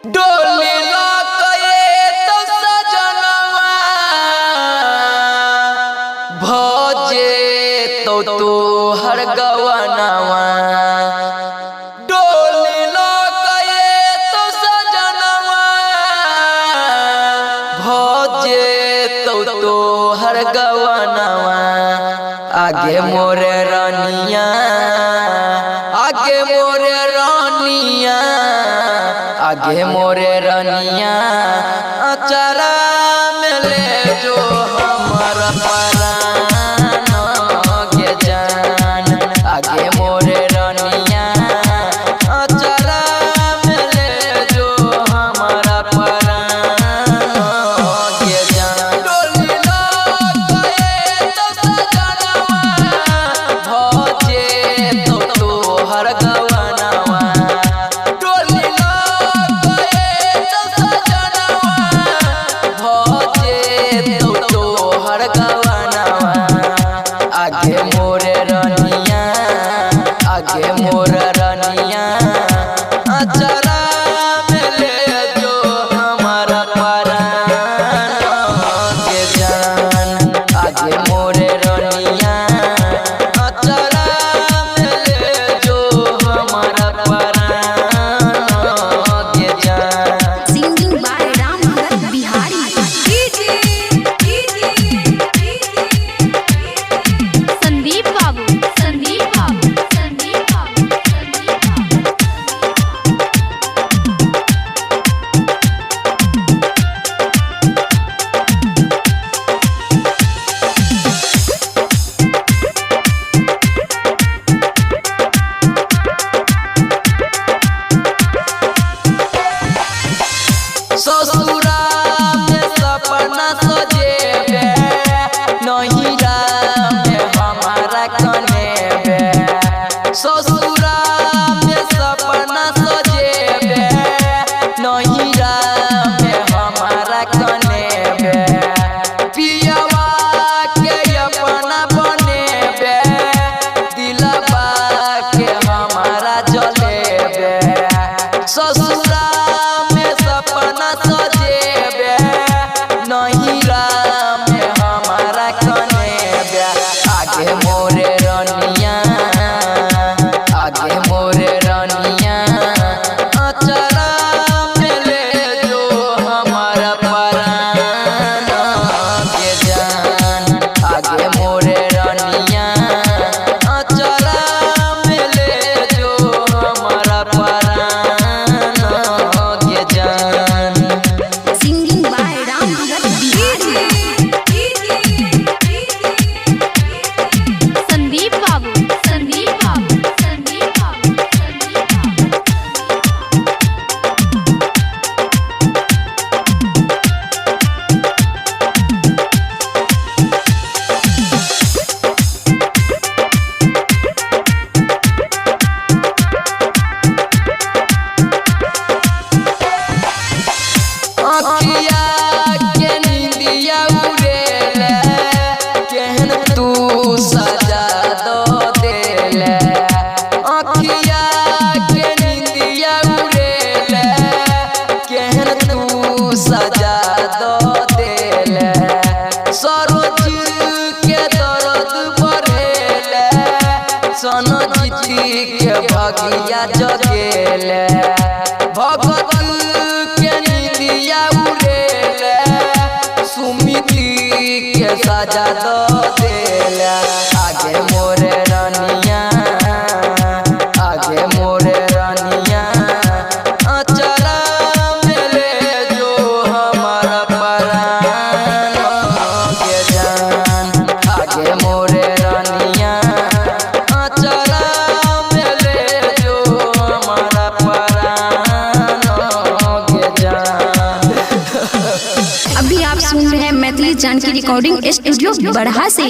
डोली लकए तो सजनवा भजे तो तोहर गवनवा। डोली लकए तो सजनवा भजे तो तोहर गवनवा। आगे मोरे रानिया आगे मोरे रानिया आगे मोरे रानिया अचारा में ले जो हमर परान के जान। आगे मोरे रानिया अचारा में ले जो हमर परान के जान। डोली लकए तो सजनवा भजे तो तोहर गवनवा। डोली लकए तो सजनवा भजे तो तोहर गवनवा। आगे मोरे रानिया आगे मोर रानिया अचारा में ले जो हमर परान के जान। आगे मोरे रानिया अचारा में ले जो हमर परान के जान। सिंगिंग बाय राम भगत बिहारी। संदीप बाबू संदीप बाबू संदीप बाबू संदीप बाबू। ससुरा में सपना सजेबे नहिरा में हमारा कनेबे। ससुरा में सपना सजेबे नहिरा में हमारा कनेबे। पियवा के अपना बनेबे दिलवा के हमारा जलेबे। ससुरा में सपना सजेबे नहिरा में हमारा कनेबे। आगे मोरे रानिया आगे मोरे रानिया अचारा में ले जो हमारा परान के जान। आगे मोरे रानिया अचारा में ले जो हमारा परान के जान। सिंगिंग बाय राम भगत बिहारी। संदीप बाबू संदीप बाबू संदीप बाबू संदीप बाबू। अखिया के नींदिया उड़ेले केहन तू सजा दो देले। अखिया के नींदिया उड़ेले केहन तू सजा दो देले। सरोज के दर्द बढ़ेले सनजीती के भगिया जगेले। भगत के नींदिया उड़ेले सुमिति के सजा दो देले। आगे मोरे रानिया आगे मोरे रानिया अचारा में ले जो हमारा परान के जान। आगे मोरे रानिया अचारा में ले जो हमारा परान के जान। अभी आप सुन रहे हैं मैथिली जानकी रिकॉर्डिंग स्टूडियो बरहा से।